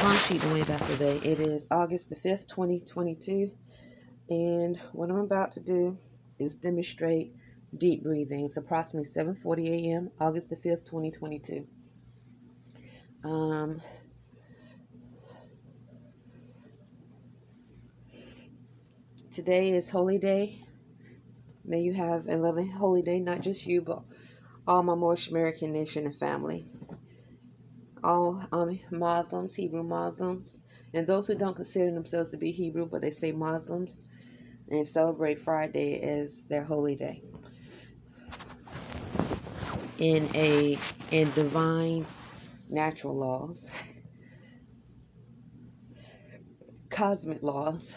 Palm Sheet and Way Back today. It is August the 5th, 2022. And what I'm about to do is demonstrate deep breathing. It's approximately 7:40 a.m., August the 5th, 2022. Today is Holy Day. May you have a loving holy day, not just you, but all my Moorish American nation and family. All Muslims, Hebrew Muslims, and those who don't consider themselves to be Hebrew, but they say Muslims, and celebrate Friday as their holy day. In divine natural laws, cosmic laws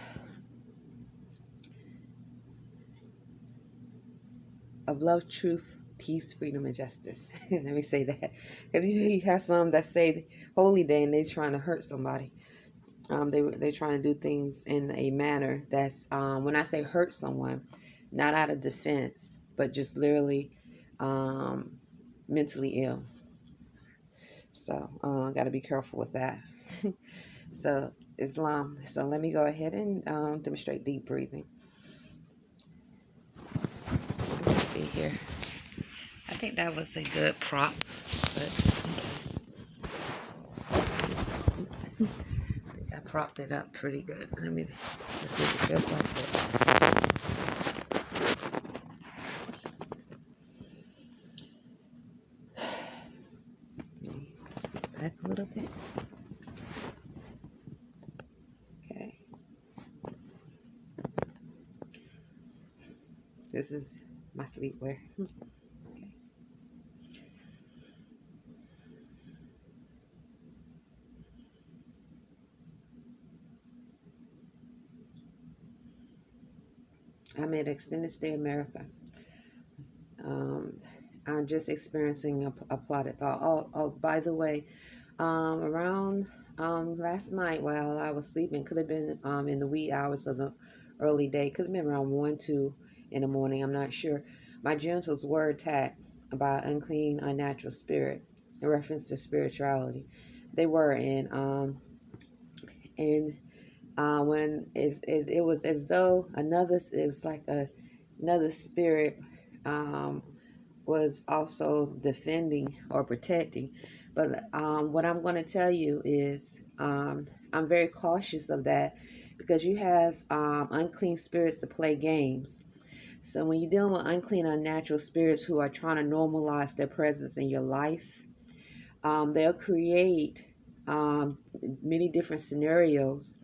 of love, truth, peace, freedom, and justice. Let me say that, because you have some that say holy day and they're trying to hurt somebody. They're trying to do things in a manner that's when I say hurt someone, not out of defense, but just literally mentally ill. So got to be careful with that. So Islam. So let me go ahead and demonstrate deep breathing. Let me see here. I think that was a good prop, but I propped it up pretty good. Let me just do it just like this. Scoot back a little bit. Okay. This is my sleepwear. Okay. I made extended stay America. I'm just experiencing a plotted thought. Oh, by the way, around last night while I was sleeping, could have been in the wee hours of the early day, could have been around 1, 2 in the morning, I'm not sure. My genitals were attacked by unclean, unnatural spirit in reference to spirituality. They were, and when it was as though it was like another spirit was also defending or protecting. But what I'm going to tell you is I'm very cautious of that, because you have unclean spirits to play games. So when you're dealing with unclean, unnatural spirits who are trying to normalize their presence in your life, they'll create many different scenarios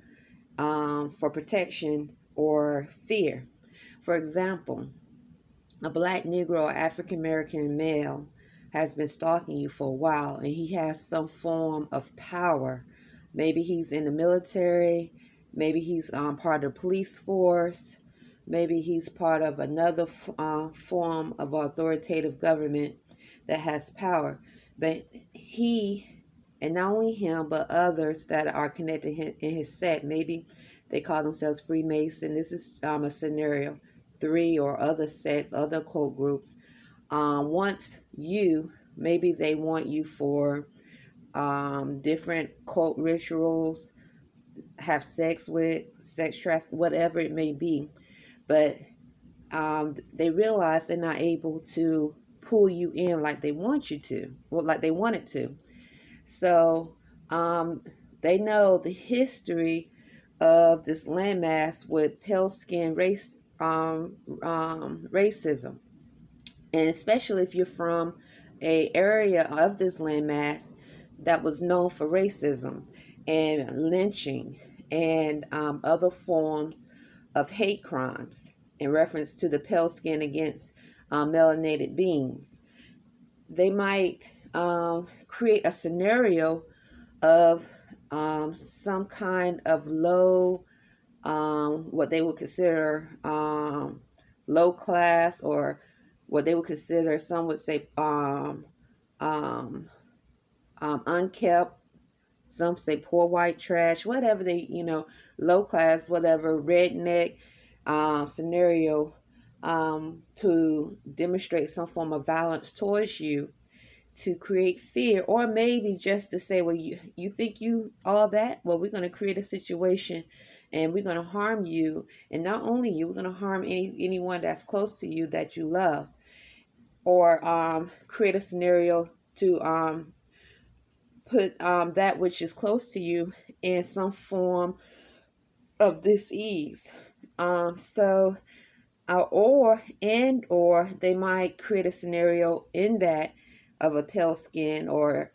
for protection or fear. For example, a black Negro or African American male has been stalking you for a while, and he has some form of power. Maybe he's in the military, maybe he's part of the police force, maybe he's part of another form of authoritative government that has power. But he, and not only him, but others that are connected in his set, maybe they call themselves Freemason. This is a scenario. 3 or other sets, other occult groups, wants you, maybe they want you for different cult rituals, have sex with, sex traffic, whatever it may be. But they realize they're not able to pull you in like they want you to, well, like they wanted to. So they know the history of this landmass with pale skin racism, and especially if you're from a area of this landmass that was known for racism and lynching and other forms of hate crimes in reference to the pale skin against melanated beings. They might create a scenario of some kind of low, what they would consider low class, or what they would consider, some would say unkept, some say poor white trash, whatever they, low class, whatever, redneck scenario to demonstrate some form of violence towards you to create fear, or maybe just to say, well, you think you all that, well, we're going to create a situation and we're going to harm you, and not only you, we're going to harm anyone that's close to you that you love, or create a scenario to put that which is close to you in some form of dis-ease. So or they might create a scenario in that of a pale skin, or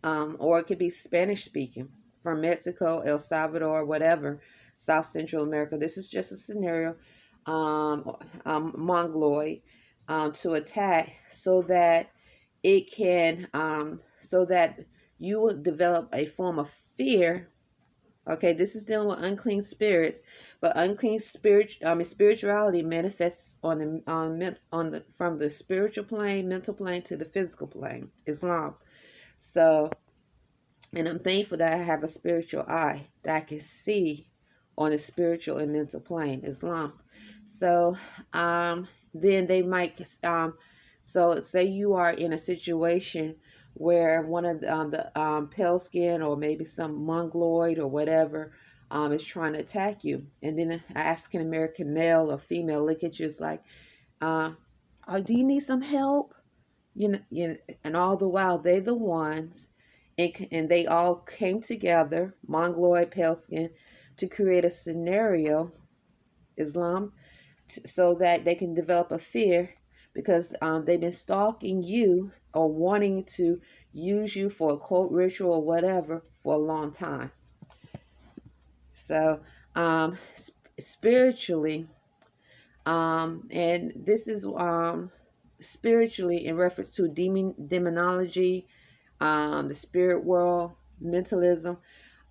it could be Spanish speaking from Mexico, El Salvador, whatever, South Central America. This is just a scenario, mongoloid, to attack, so that it can, so that you will develop a form of fear. Okay, this is dealing with unclean spirits, but unclean spirituality manifests on the from the spiritual plane, mental plane to the physical plane. Islam. So, and I'm thankful that I have a spiritual eye that I can see on the spiritual and mental plane. Islam. So, then they might, so say you are in a situation where one of the pale skin, or maybe some mongoloid or whatever, is trying to attack you, and then an African American male or female look at you, is like, oh, do you need some help? And all the while they're the ones, and they all came together, mongoloid, pale skin, to create a scenario, Islam, so that they can develop a fear, because they've been stalking you or wanting to use you for a quote ritual or whatever for a long time. So, spiritually, and this is spiritually in reference to demonology, the spirit world, mentalism.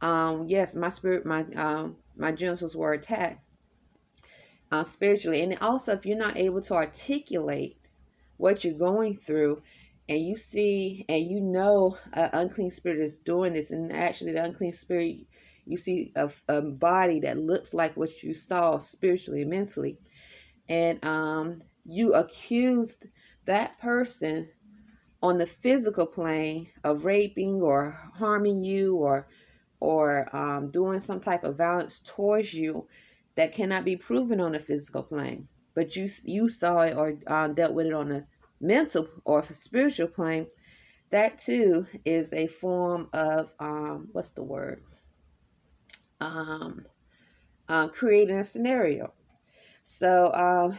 Yes, my genitals were attacked spiritually, and also if you're not able to articulate what you're going through, and you see and you know an unclean spirit is doing this, and actually the unclean spirit, you see a body that looks like what you saw spiritually and mentally, and you accused that person on the physical plane of raping or harming you, or doing some type of violence towards you that cannot be proven on the physical plane, but you saw it or dealt with it on the mental or spiritual plane. That too is a form of what's the word? Um, Creating a scenario. So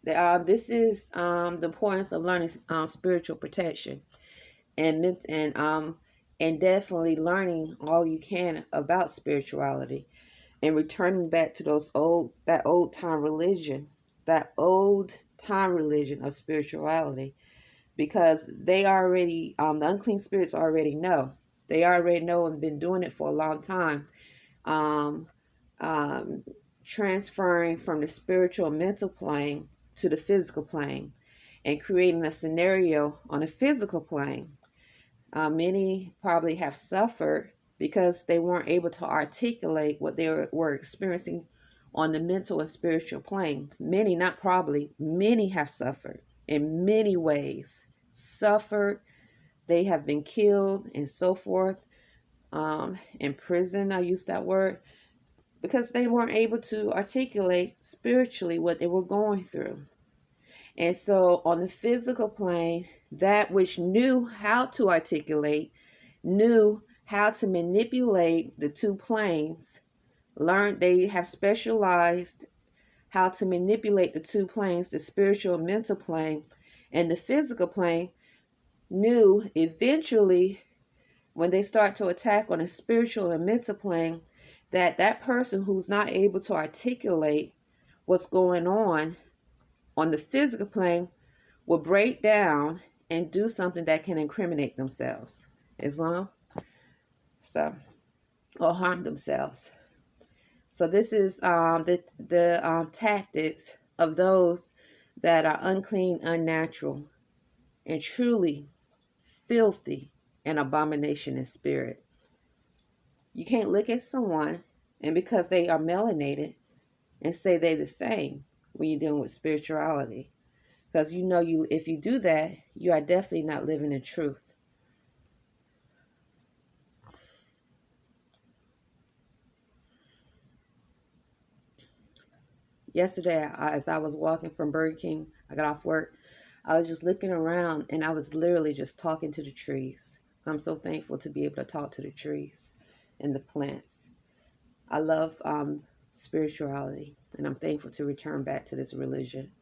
this is the importance of learning spiritual protection, and definitely learning all you can about spirituality, and returning back to that old time religion, of spirituality, because they already, the unclean spirits already know. They already know and been doing it for a long time. Um, um, Transferring from the spiritual mental plane to the physical plane, and creating a scenario on a physical plane. Many probably have suffered because they weren't able to articulate what they were experiencing on the mental and spiritual plane. Many, not probably, many have suffered in many ways. Suffered, they have been killed, and so forth. In prison, I use that word, because they weren't able to articulate spiritually what they were going through. And so on the physical plane, that which knew how to articulate, knew how to manipulate the two planes, learned, they have specialized how to manipulate the two planes, the spiritual and mental plane, and the physical plane, knew eventually when they start to attack on a spiritual and mental plane, that person who's not able to articulate what's going on the physical plane will break down and do something that can incriminate themselves, Islam, so, or harm themselves. So this is the tactics of those that are unclean, unnatural, and truly filthy and abomination in spirit. You can't look at someone and because they are melanated and say they're the same when you're dealing with spirituality. Because you know, you if you do that, you are definitely not living in truth. Yesterday, as I was walking from Burger King, I got off work. I was just looking around and I was literally just talking to the trees. I'm so thankful to be able to talk to the trees and the plants. I love spirituality, and I'm thankful to return back to this religion.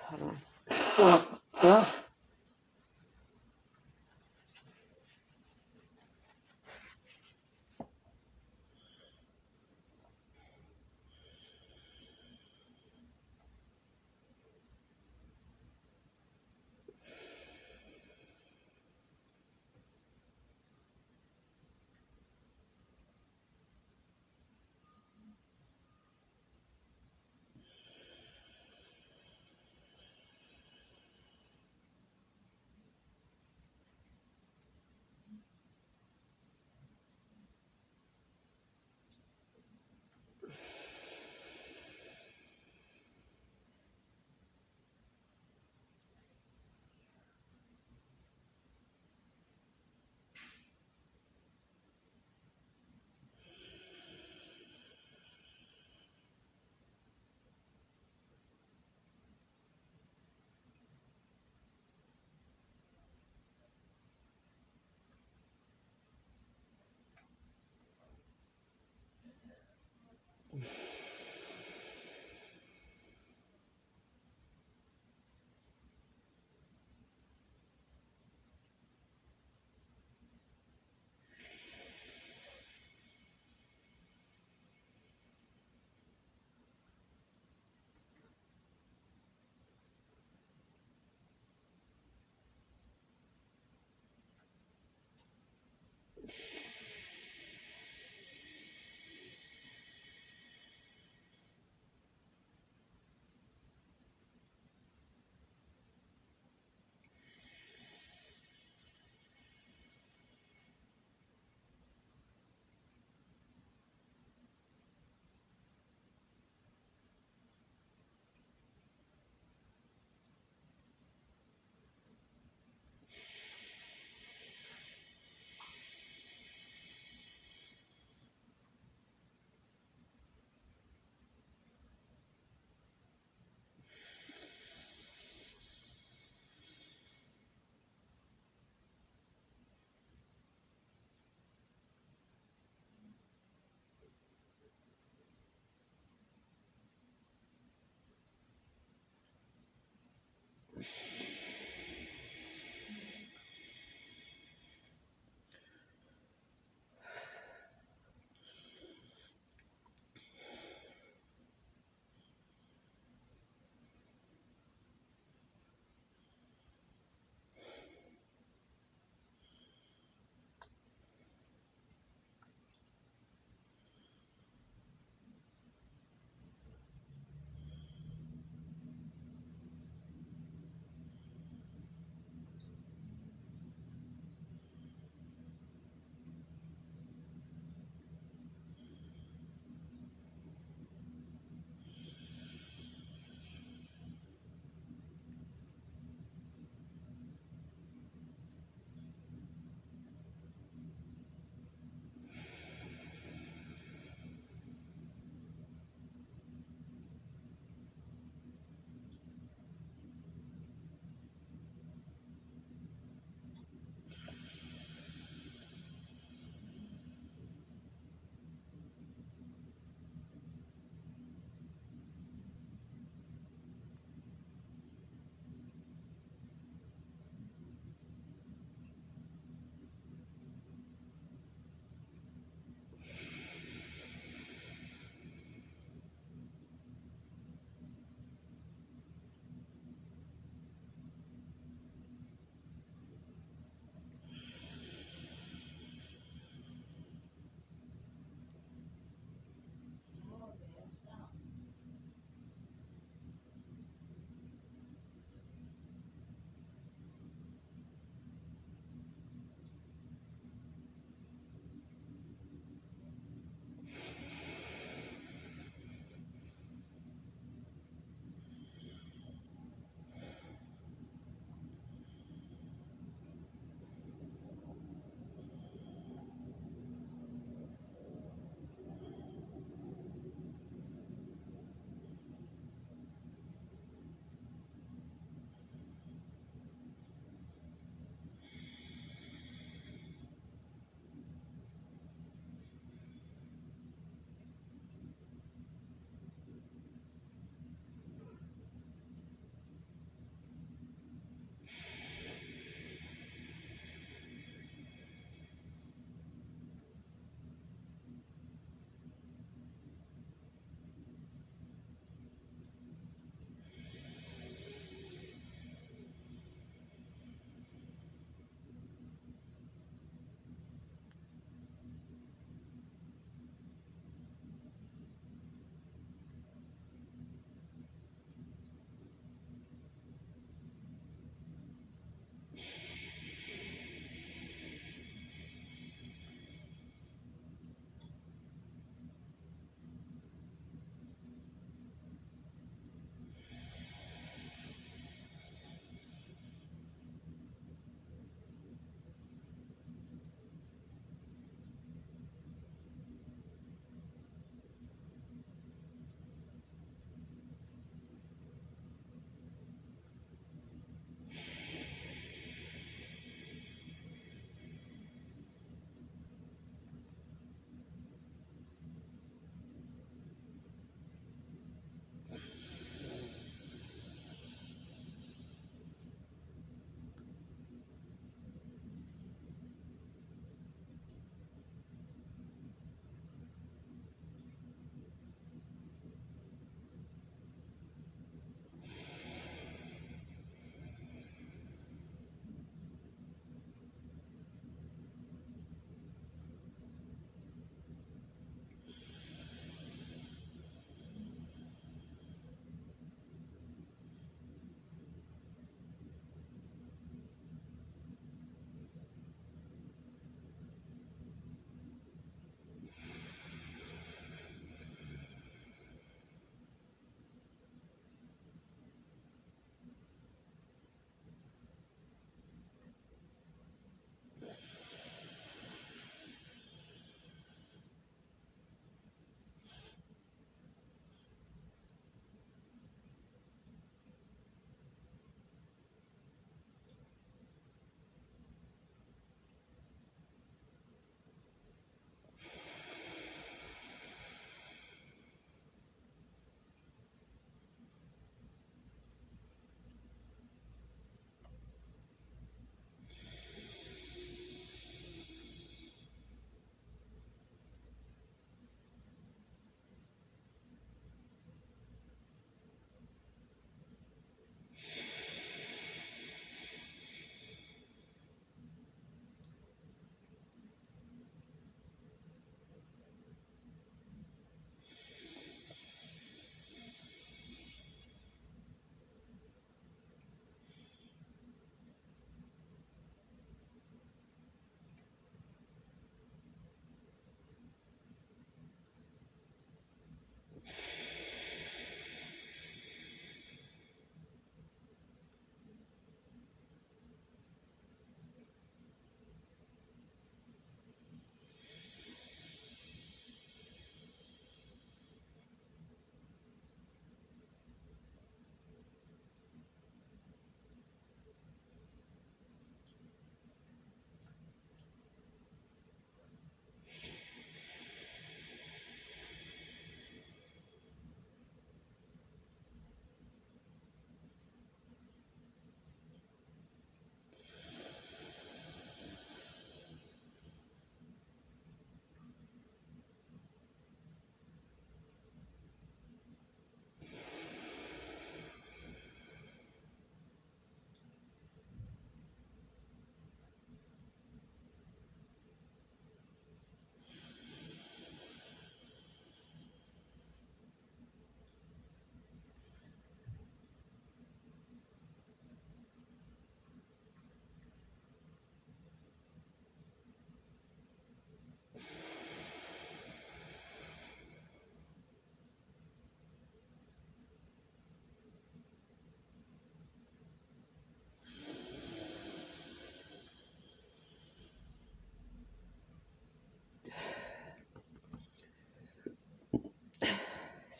Hold on.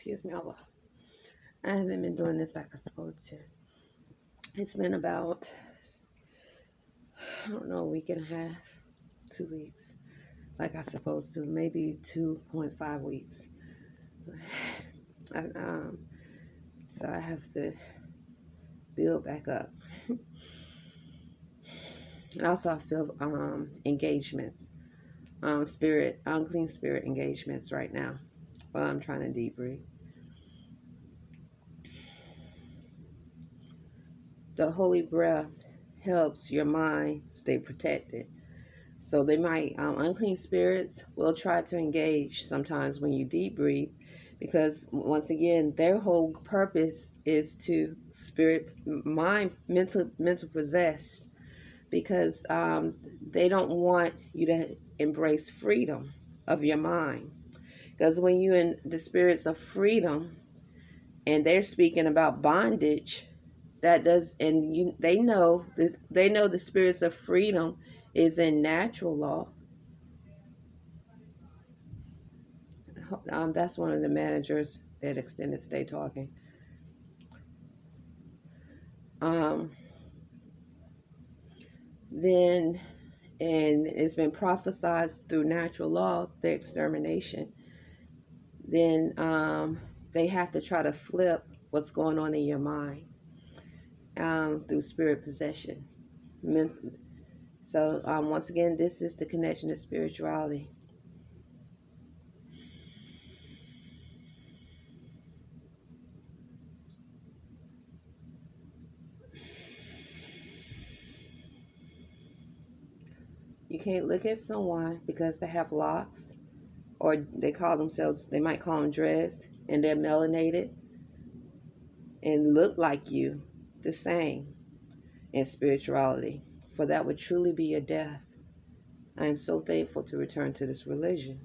Excuse me, I haven't been doing this like I'm supposed to. It's been about, I don't know, a week and a half, 2 weeks, like I supposed to, maybe 2.5 weeks. I, so I have to build back up. And also I feel engagements, unclean spirit engagements right now while I'm trying to deep breathe. The holy breath helps your mind stay protected. So they might, unclean spirits will try to engage sometimes when you deep breathe, because once again, their whole purpose is to spirit, mind, mental possess, because they don't want you to embrace freedom of your mind. Because when you in the spirits of freedom, and they're speaking about bondage, that does, and they know the spirits of freedom is in natural law. That's one of the managers at Extended Stay talking. Um, then, and it's been prophesied through natural law, the extermination. Then they have to try to flip what's going on in your mind through spirit possession. So once again, this is the connection to spirituality. You can't look at someone because they have locks, or they might call them dreads, and they're melanated and look like you the same in spirituality, for that would truly be a death. I am so thankful to return to this religion.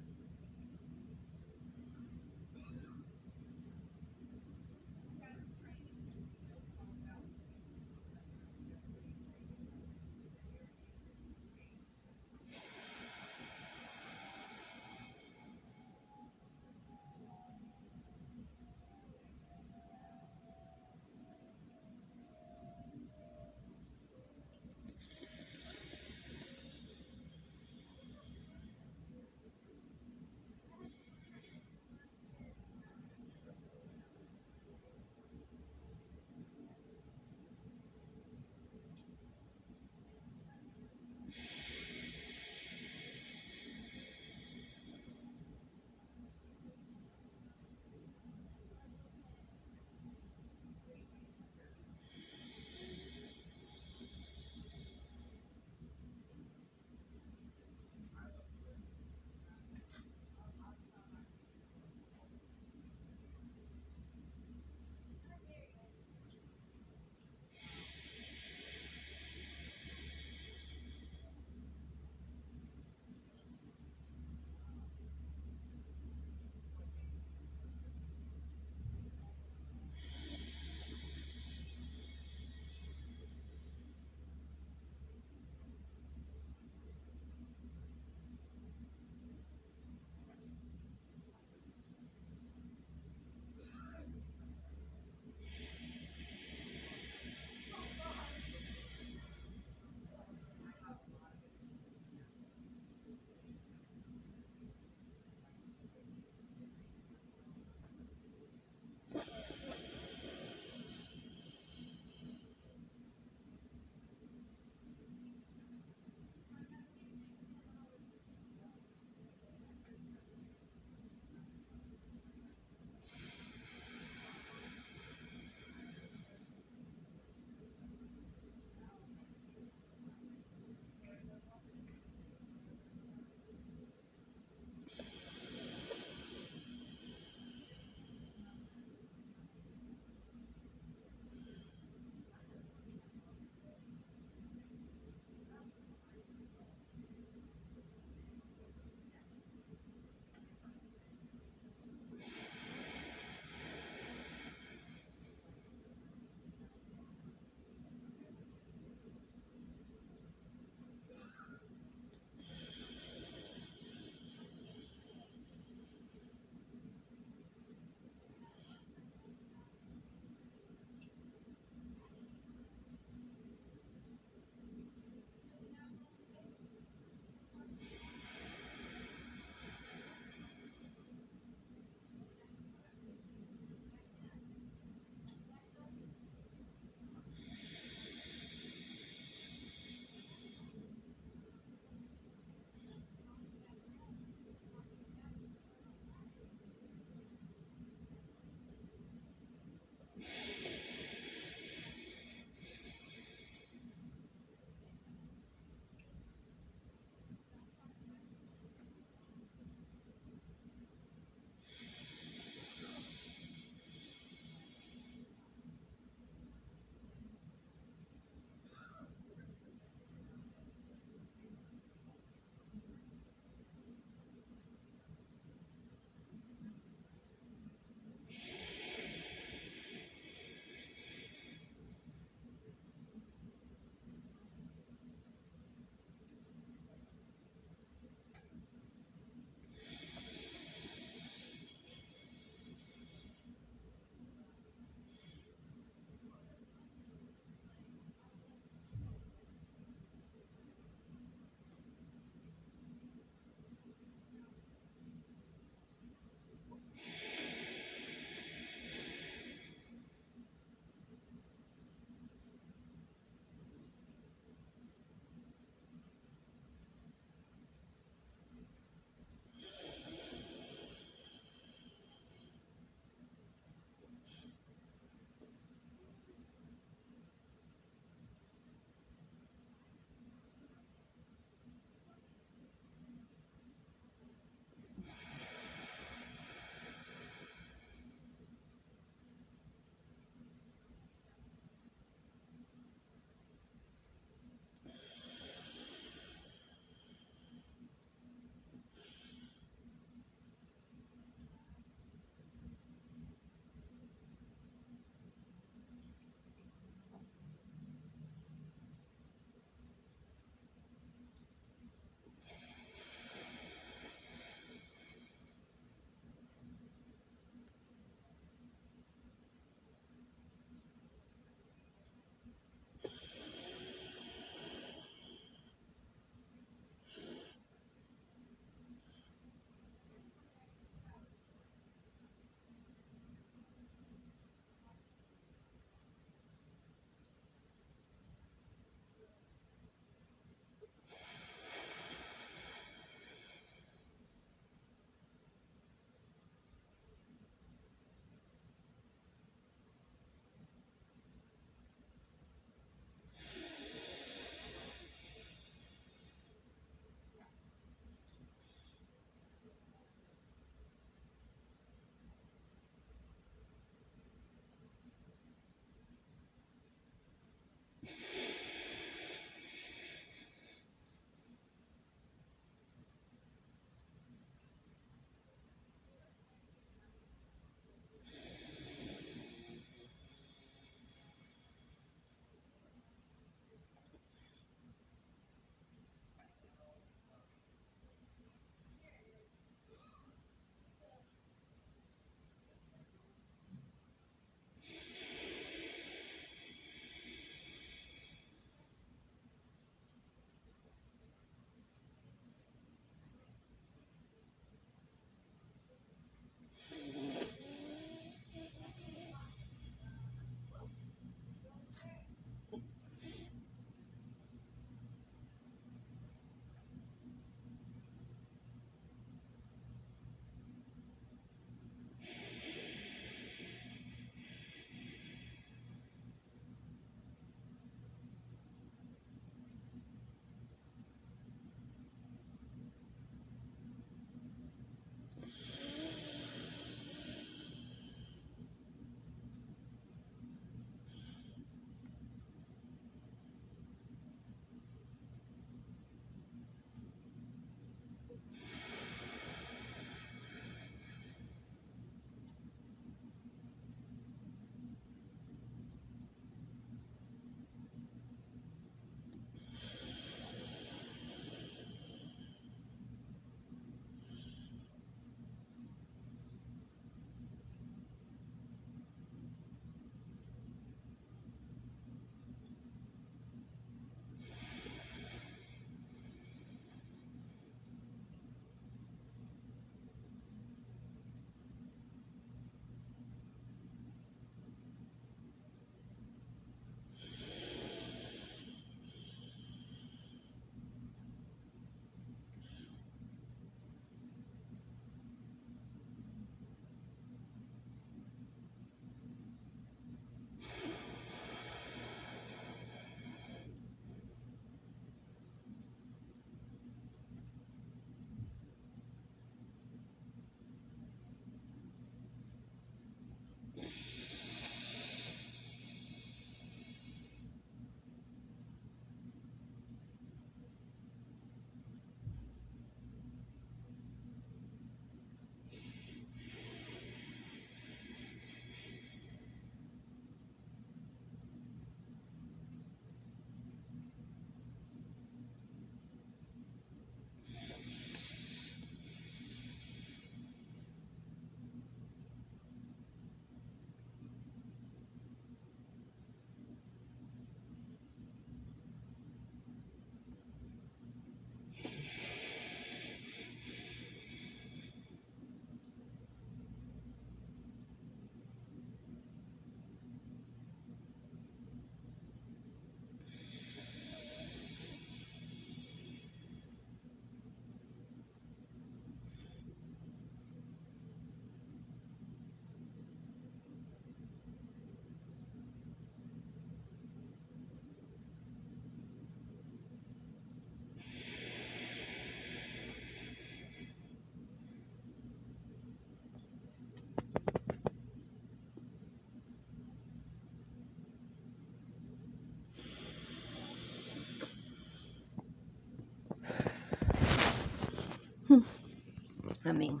I mean,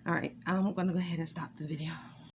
all right, I'm gonna go ahead and stop the video.